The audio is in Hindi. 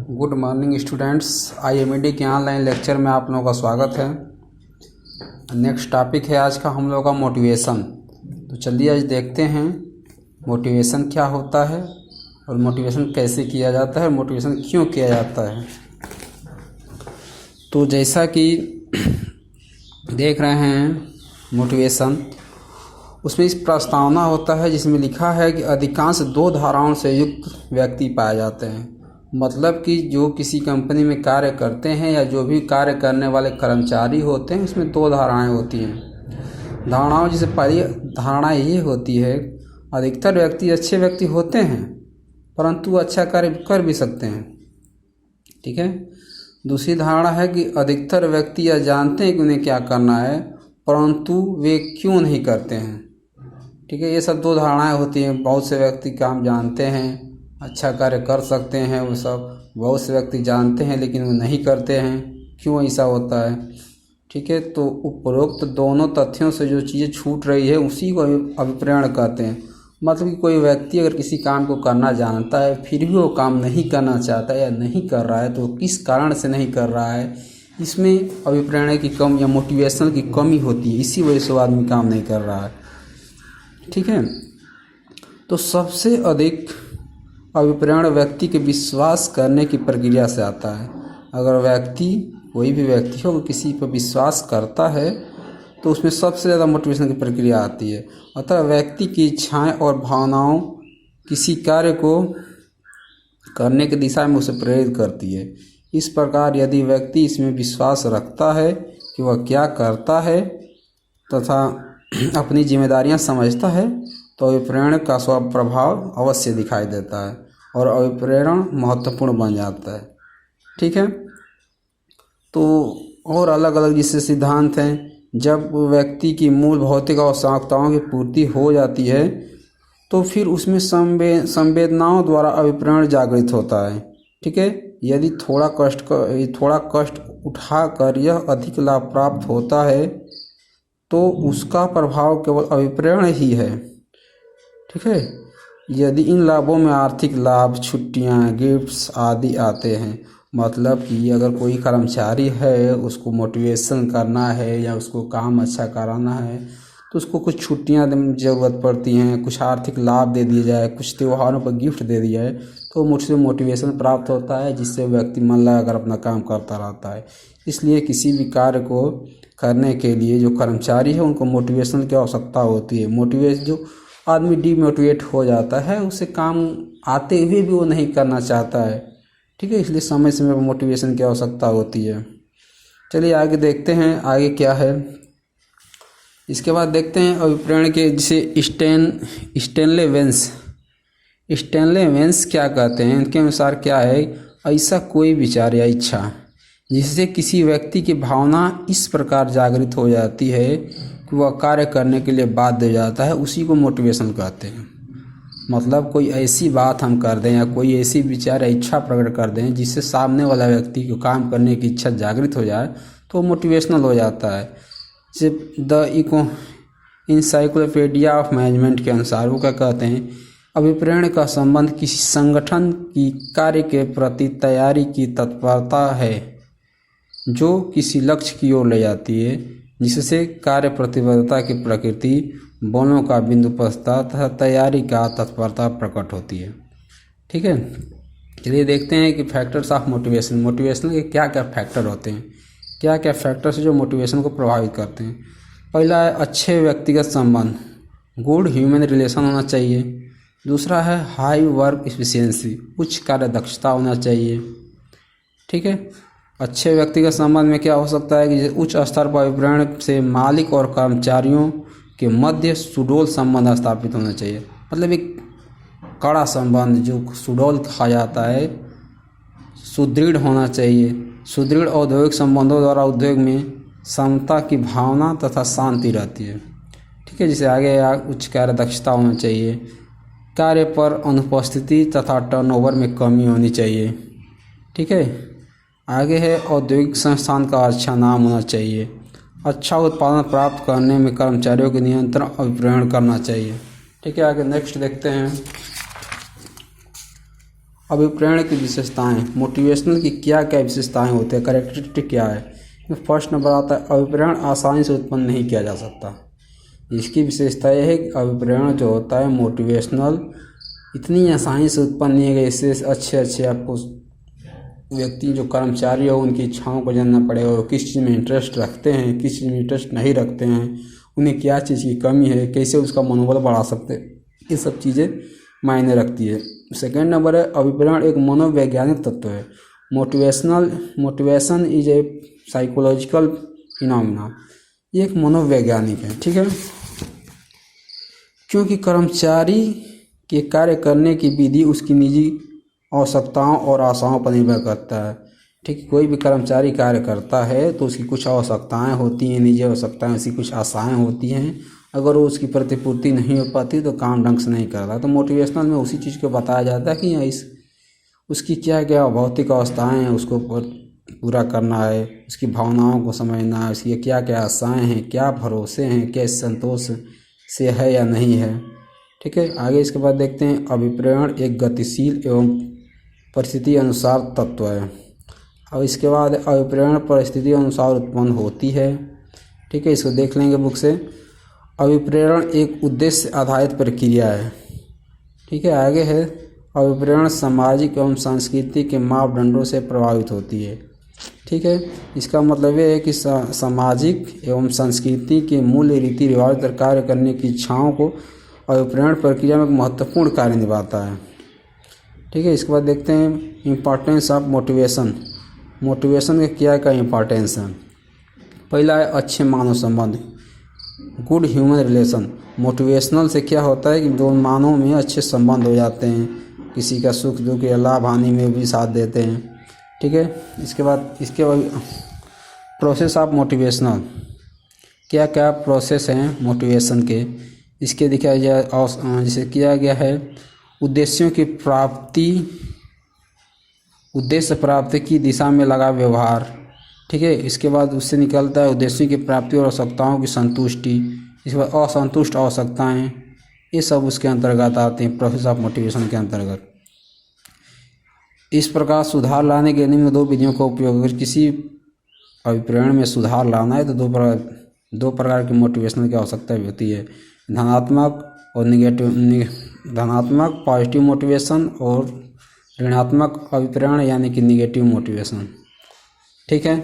Good morning students. IMD के ऑनलाइन लेक्चर में आप लोगों का स्वागत है। नेक्स्ट टॉपिक है आज का हम लोगों का मोटिवेशन। तो चलिए आज देखते हैं मोटिवेशन क्या होता है और मोटिवेशन कैसे किया जाता है, मोटिवेशन क्यों किया जाता है। तो जैसा कि देख रहे हैं मोटिवेशन, उसमें इस प्रस्तावना होता है जिसमें लिखा है कि अधिकांश दो धाराओं से युक्त व्यक्ति पाए जाते हैं। मतलब कि जो किसी कंपनी में कार्य करते हैं या जो भी कार्य करने वाले कर्मचारी होते हैं, उसमें दो धारणाएं होती हैं। धारणाओं जैसे पहली धारणा ये होती है, अधिकतर व्यक्ति अच्छे व्यक्ति होते हैं परंतु अच्छा कार्य कर भी सकते हैं। ठीक है। दूसरी धारणा है कि अधिकतर व्यक्ति यह जानते हैं कि उन्हें क्या करना है परंतु वे क्यों नहीं करते हैं। ठीक है। ये सब दो धारणाएं होती हैं। बहुत से व्यक्ति काम जानते हैं, अच्छा कार्य कर सकते हैं वो सब, बहुत से व्यक्ति जानते हैं लेकिन वो नहीं करते हैं। क्यों ऐसा होता है। ठीक है। तो उपरोक्त दोनों तथ्यों से जो चीज़ें छूट रही है उसी को अभिप्रेरण कहते हैं। मतलब कि कोई व्यक्ति अगर किसी काम को करना जानता है फिर भी वो काम नहीं करना चाहता है या नहीं कर रहा है, तो किस कारण से नहीं कर रहा है, इसमें अभिप्रेरण की कमी या मोटिवेशन की कमी होती है। इसी वजह से वो आदमी काम नहीं कर रहा है। ठीक है। तो सबसे अधिक अभिप्रेरण व्यक्ति के विश्वास करने की प्रक्रिया से आता है। अगर व्यक्ति, कोई भी व्यक्ति हो, किसी पर विश्वास करता है तो उसमें सबसे ज़्यादा मोटिवेशन की प्रक्रिया आती है। अतः व्यक्ति की इच्छाएं और भावनाओं किसी कार्य को करने की दिशा में उसे प्रेरित करती है। इस प्रकार यदि व्यक्ति इसमें विश्वास रखता है कि वह क्या करता है तथा अपनी जिम्मेदारियां समझता है तो अभिप्रेरण का स्वप्रभाव अवश्य दिखाई देता है और अभिप्रेरण महत्वपूर्ण बन जाता है। ठीक है। तो और अलग अलग जैसे सिद्धांत हैं। जब व्यक्ति की मूल भौतिक आवश्यकताओं की पूर्ति हो जाती है तो फिर उसमें संवेदनाओं द्वारा अभिप्रेरण जागृत होता है। ठीक है। यदि थोड़ा कष्ट उठाकर यह अधिक लाभ प्राप्त होता है तो उसका प्रभाव केवल अभिप्रेरण ही है। ठीक है। यदि इन लाभों में आर्थिक लाभ, छुट्टियां, गिफ्ट्स आदि आते हैं, मतलब कि अगर कोई कर्मचारी है उसको मोटिवेशन करना है या उसको काम अच्छा कराना है तो उसको कुछ छुट्टियां ज़रूरत पड़ती हैं, कुछ आर्थिक लाभ दे दिया जाए, कुछ त्योहारों पर गिफ्ट दे दिया जाए तो मुझसे मोटिवेशन प्राप्त होता है, जिससे व्यक्ति मन लगाकर अपना काम करता रहता है। इसलिए किसी भी कार्य को करने के लिए जो कर्मचारी है उनको मोटिवेशन की आवश्यकता होती है। जो आदमी डीमोटिवेट हो जाता है, उसे काम आते हुए भी वो नहीं करना चाहता है। ठीक है। इसलिए समय समय पर मोटिवेशन की आवश्यकता होती है। चलिए आगे देखते हैं आगे क्या है। इसके बाद देखते हैं अभिप्रेरण के जिसे स्टैनले वेंस क्या कहते हैं। इनके अनुसार क्या है, ऐसा कोई विचार या इच्छा जिससे किसी व्यक्ति की भावना इस प्रकार जागृत हो जाती है कि वह कार्य करने के लिए बाध्य हो जाता है, उसी को मोटिवेशन कहते हैं। मतलब कोई ऐसी बात हम कर दें या कोई ऐसी विचार या इच्छा प्रकट कर दें जिससे सामने वाला व्यक्ति को काम करने की इच्छा जागृत हो जाए तो मोटिवेशनल हो जाता है। जैसे द इंसाइक्लोपीडिया ऑफ मैनेजमेंट के अनुसार वो क्या कहते हैं, अभिप्रेरण का संबंध किसी संगठन की कार्य के प्रति तैयारी की तत्परता है जो किसी लक्ष्य की ओर ले जाती है, जिससे कार्य प्रतिबद्धता की प्रकृति, बोलों का बिंदुपस्था तथा तैयारी का तत्परता प्रकट होती है। ठीक है। चलिए देखते हैं कि फैक्टर्स ऑफ मोटिवेशन के क्या क्या फैक्टर होते हैं, क्या क्या फैक्टर्स जो मोटिवेशन को प्रभावित करते हैं। पहला है अच्छे व्यक्तिगत संबंध, गुड ह्यूमन रिलेशन होना चाहिए। दूसरा है हाई वर्क एफिशिएंसी, उच्च कार्य दक्षता होना चाहिए। ठीक है। अच्छे व्यक्तिगत संबंध में क्या हो सकता है कि उच्च स्तर पर अभिप्रेरण से मालिक और कर्मचारियों के मध्य सुडौल संबंध स्थापित होना चाहिए। मतलब एक कड़ा संबंध जो सुडौल कहा जाता है, सुदृढ़ होना चाहिए। सुदृढ़ औद्योगिक संबंधों द्वारा उद्योग में समता की भावना तथा शांति रहती है। ठीक है। जैसे आगे उच्च कार्य दक्षता होना चाहिए। कार्य पर अनुपस्थिति तथा टर्नओवर में कमी होनी चाहिए। ठीक है। आगे है औद्योगिक संस्थान का अच्छा नाम होना चाहिए। अच्छा उत्पादन प्राप्त करने में कर्मचारियों के नियंत्रण अभिप्रेरण करना चाहिए। ठीक है। आगे नेक्स्ट देखते हैं। अभिप्रेरण की विशेषताएं, मोटिवेशनल की क्या क्या विशेषताएं होती है, कैरेक्टरिस्टिक क्या है। फर्स्ट नंबर आता है अभिप्रेरण आसानी से उत्पन्न नहीं किया जा सकता। इसकी विशेषता यह है कि अभिप्रेरण जो होता है मोटिवेशनल इतनी आसानी से उत्पन्न नहीं है। इससे अच्छे आपको व्यक्ति जो कर्मचारी हो उनकी इच्छाओं को जानना पड़ेगा, वो किस चीज़ में इंटरेस्ट रखते हैं, किस चीज़ में इंटरेस्ट नहीं रखते हैं, उन्हें क्या चीज़ की कमी है, कैसे उसका मनोबल बढ़ा सकते हैं, ये सब चीज़ें मायने रखती है। सेकेंड नंबर है अभिप्रेरण एक मनोवैज्ञानिक तत्व है। Motivation is a psychological phenomena, ये एक मनोवैज्ञानिक है, ठीक है, क्योंकि कर्मचारी के कार्य करने की विधि उसकी निजी आवश्यकताओं और आशाओं पर निर्भर करता है। ठीक, कोई भी कर्मचारी कार्य करता है तो उसकी कुछ आवश्यकताएं होती हैं, निजी आवश्यकताएं, उसकी कुछ आशाएं होती हैं। अगर वो उसकी प्रतिपूर्ति नहीं हो पाती तो काम ढंग से नहीं करता। तो मोटिवेशनल में उसी चीज़ को बताया जाता है कि उसकी क्या क्या भौतिक अवस्थाएँ हैं, उसको पूरा करना है, उसकी भावनाओं को समझना है, उसकी क्या क्या आशाएँ हैं, क्या भरोसे हैं, क्या संतोष से है या नहीं है। ठीक है, आगे इसके बाद देखते हैं अभिप्रेरण एक गतिशील एवं परिस्थिति अनुसार तत्व है। अब इसके बाद अभिप्रेरण परिस्थिति अनुसार उत्पन्न होती है। ठीक है, इसको देख लेंगे बुक से। अभिप्रेरण एक उद्देश्य आधारित प्रक्रिया है। ठीक है, आगे है अभिप्रेरण सामाजिक एवं सांस्कृतिक के मापदंडों से प्रभावित होती है। ठीक है, इसका मतलब ये है कि सामाजिक एवं संस्कृति के मूल्य रीति रिवाज पर कार्य करने की इच्छाओं को अभिप्रेरण प्रक्रिया में एक महत्वपूर्ण कार्य निभाता है। ठीक है, इसके बाद देखते हैं इम्पॉर्टेंस ऑफ मोटिवेशन। मोटिवेशन के क्या क्या इम्पॉर्टेंस है। पहला है अच्छे मानव संबंध, गुड ह्यूमन रिलेशन। मोटिवेशनल से क्या होता है कि दो मानवों में अच्छे संबंध हो जाते हैं, किसी का सुख दुख या लाभ हानि में भी साथ देते हैं। ठीक है, इसके बाद प्रोसेस ऑफ मोटिवेशनल, क्या क्या प्रोसेस हैं मोटिवेशन के, इसके दिखाया जाए जैसे किया गया है उद्देश्य प्राप्ति की दिशा में लगा व्यवहार। ठीक है, इसके बाद उससे निकलता है उद्देश्य की प्राप्ति और आवश्यकताओं की संतुष्टि। इसके बाद असंतुष्ट आवश्यकताएं, ये सब उसके अंतर्गत आते हैं प्रोसेस ऑफ मोटिवेशन के अंतर्गत। इस प्रकार सुधार लाने के निम्न दो विधियों का उपयोग, अगर किसी अभिप्रेरण में सुधार लाना है तो दो प्रकार की मोटिवेशनल की आवश्यकता होती है, धनात्मक और धनात्मक पॉजिटिव मोटिवेशन और ऋणात्मक अभिप्रेरण यानी कि निगेटिव मोटिवेशन। ठीक है।